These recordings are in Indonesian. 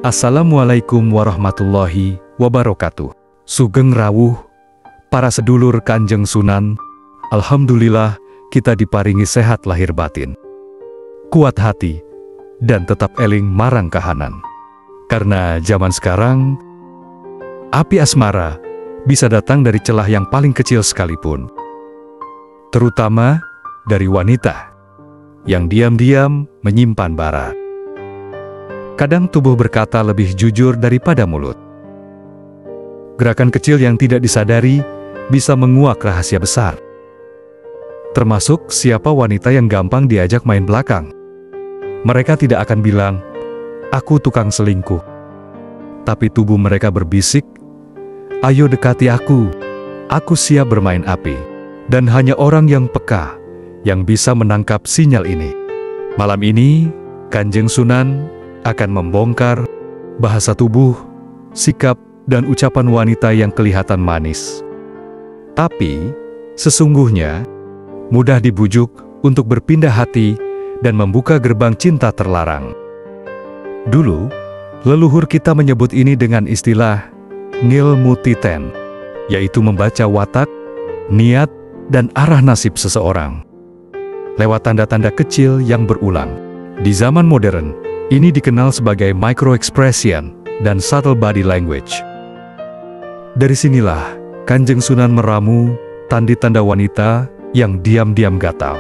Assalamualaikum warahmatullahi wabarakatuh. Sugeng rawuh, para sedulur Kanjeng Sunan. Alhamdulillah kita diparingi sehat lahir batin, kuat hati, dan tetap eling marang kahanan. Karena zaman sekarang, api asmara bisa datang dari celah yang paling kecil sekalipun. Terutama dari wanita yang diam-diam menyimpan bara. Kadang tubuh berkata lebih jujur daripada mulut. Gerakan kecil yang tidak disadari bisa menguak rahasia besar. Termasuk siapa wanita yang gampang diajak main belakang. Mereka tidak akan bilang, "Aku tukang selingkuh." Tapi tubuh mereka berbisik, "Ayo dekati aku siap bermain api." Dan hanya orang yang peka yang bisa menangkap sinyal ini. Malam ini, Kanjeng Sunan akan membongkar bahasa tubuh, sikap, dan ucapan wanita yang kelihatan manis. Tapi, sesungguhnya, mudah dibujuk untuk berpindah hati dan membuka gerbang cinta terlarang. Dulu, leluhur kita menyebut ini dengan istilah ngilmu titen, yaitu membaca watak, niat, dan arah nasib seseorang lewat tanda-tanda kecil yang berulang. Di zaman modern, ini dikenal sebagai micro-expression dan subtle body language. Dari sinilah Kanjeng Sunan meramu tanda-tanda wanita yang diam-diam gatal,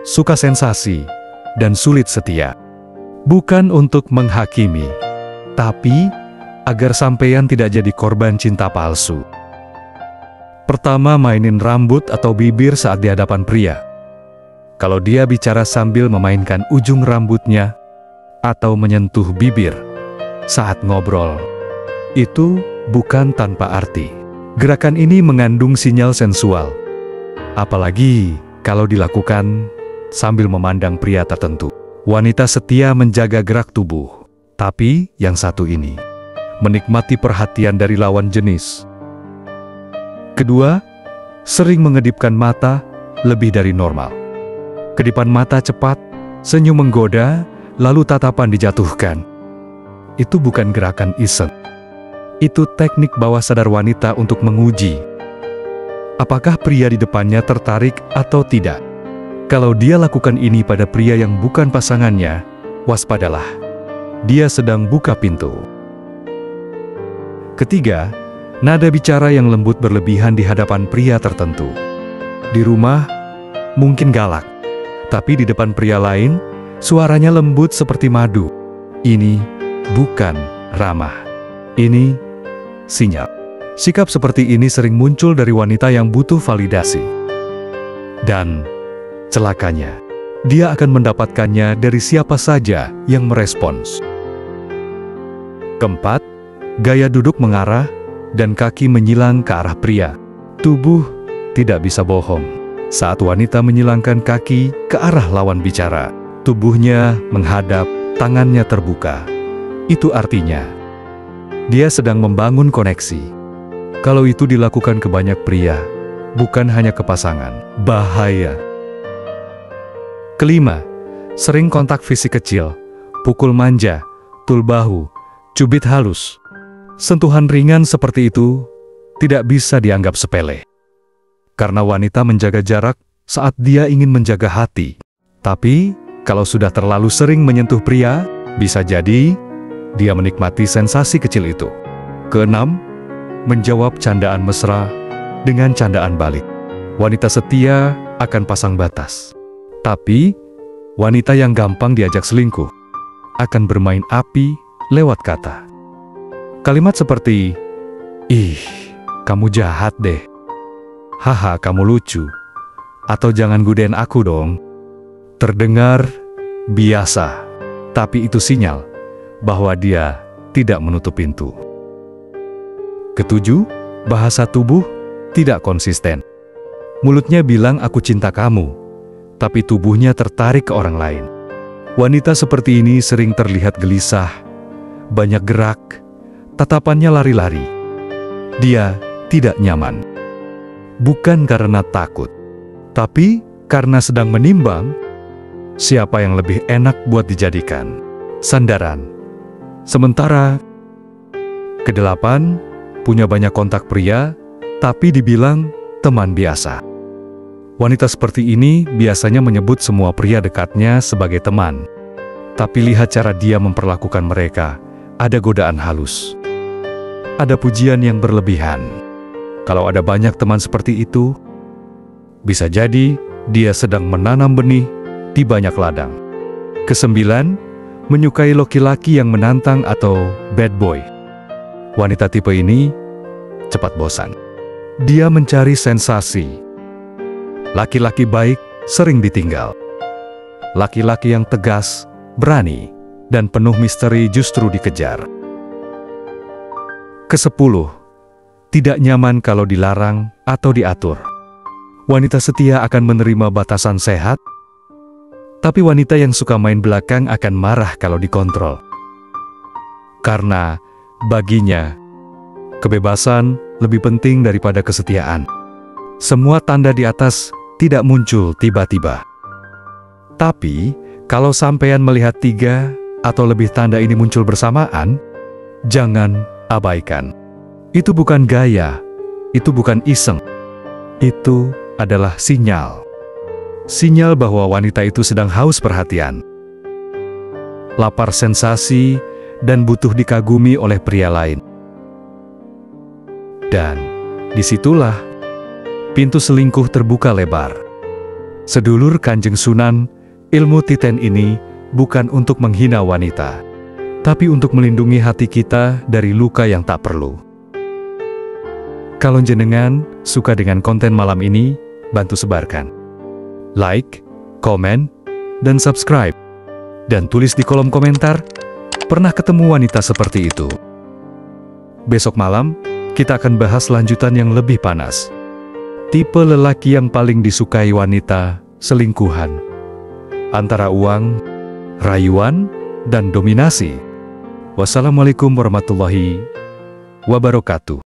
suka sensasi, dan sulit setia. Bukan untuk menghakimi, tapi agar sampeyan tidak jadi korban cinta palsu. Pertama, mainin rambut atau bibir saat di hadapan pria. Kalau dia bicara sambil memainkan ujung rambutnya atau menyentuh bibir saat ngobrol, itu bukan tanpa arti. Gerakan ini mengandung sinyal sensual, apalagi kalau dilakukan sambil memandang pria tertentu. Wanita setia menjaga gerak tubuh, tapi yang satu ini menikmati perhatian dari lawan jenis. Kedua, sering mengedipkan mata lebih dari normal. Kedipan mata cepat, senyum menggoda, lalu tatapan dijatuhkan. Itu bukan gerakan iseng. Itu teknik bawah sadar wanita untuk menguji apakah pria di depannya tertarik atau tidak. Kalau dia lakukan ini pada pria yang bukan pasangannya, waspadalah. Dia sedang buka pintu. Ketiga, nada bicara yang lembut berlebihan di hadapan pria tertentu. Di rumah, mungkin galak, tapi di depan pria lain, suaranya lembut seperti madu. Ini bukan ramah. Ini sinyal. Sikap seperti ini sering muncul dari wanita yang butuh validasi. Dan celakanya, dia akan mendapatkannya dari siapa saja yang merespons. Keempat, gaya duduk mengarah dan kaki menyilang ke arah pria. Tubuh tidak bisa bohong. Saat wanita menyilangkan kaki ke arah lawan bicara, tubuhnya menghadap, tangannya terbuka. Itu artinya dia sedang membangun koneksi. Kalau itu dilakukan ke banyak pria, bukan hanya ke pasangan, bahaya. Kelima, sering kontak fisik kecil, pukul manja, tul bahu, cubit halus. Sentuhan ringan seperti itu tidak bisa dianggap sepele. Karena wanita menjaga jarak saat dia ingin menjaga hati. Tapi, kalau sudah terlalu sering menyentuh pria, bisa jadi dia menikmati sensasi kecil itu. Keenam, menjawab candaan mesra dengan candaan balik. Wanita setia akan pasang batas. Tapi, wanita yang gampang diajak selingkuh akan bermain api lewat kata. Kalimat seperti, "Ih, kamu jahat deh. Haha, kamu lucu." Atau "Jangan godain aku dong." Terdengar biasa, tapi itu sinyal bahwa dia tidak menutup pintu. Ketujuh, bahasa tubuh tidak konsisten. Mulutnya bilang "aku cinta kamu", tapi tubuhnya tertarik ke orang lain. Wanita seperti ini sering terlihat gelisah, banyak gerak, tatapannya lari-lari. Dia tidak nyaman. Bukan karena takut, tapi karena sedang menimbang siapa yang lebih enak buat dijadikan sandaran Sementara kedelapan, punya banyak kontak pria, tapi dibilang teman biasa. Wanita seperti ini biasanya menyebut semua pria dekatnya sebagai teman. Tapi lihat cara dia memperlakukan mereka, ada godaan halus. Ada pujian yang berlebihan. Kalau ada banyak teman seperti itu, bisa jadi dia sedang menanam benih di banyak ladang. Kesembilan, menyukai laki-laki yang menantang atau bad boy. Wanita tipe ini cepat bosan. Dia mencari sensasi. Laki-laki baik sering ditinggal. Laki-laki yang tegas, berani, dan penuh misteri justru dikejar. Kesepuluh, tidak nyaman kalau dilarang atau diatur. Wanita setia akan menerima batasan sehat, tapi wanita yang suka main belakang akan marah kalau dikontrol. Karena baginya, kebebasan lebih penting daripada kesetiaan. Semua tanda di atas tidak muncul tiba-tiba. Tapi, kalau sampean melihat 3 atau lebih tanda ini muncul bersamaan, jangan abaikan. Itu bukan gaya, itu bukan iseng. Itu adalah sinyal. Sinyal bahwa wanita itu sedang haus perhatian, lapar sensasi, dan butuh dikagumi oleh pria lain. Dan disitulah pintu selingkuh terbuka lebar. Sedulur Kanjeng Sunan, ilmu titen ini bukan untuk menghina wanita, tapi untuk melindungi hati kita dari luka yang tak perlu. Kalau jenengan suka dengan konten malam ini, bantu sebarkan. Like, komen, dan subscribe. Dan tulis di kolom komentar, pernah ketemu wanita seperti itu? Besok malam, kita akan bahas lanjutan yang lebih panas. Tipe lelaki yang paling disukai wanita, selingkuhan. Antara uang, rayuan, dan dominasi. Wassalamualaikum warahmatullahi wabarakatuh.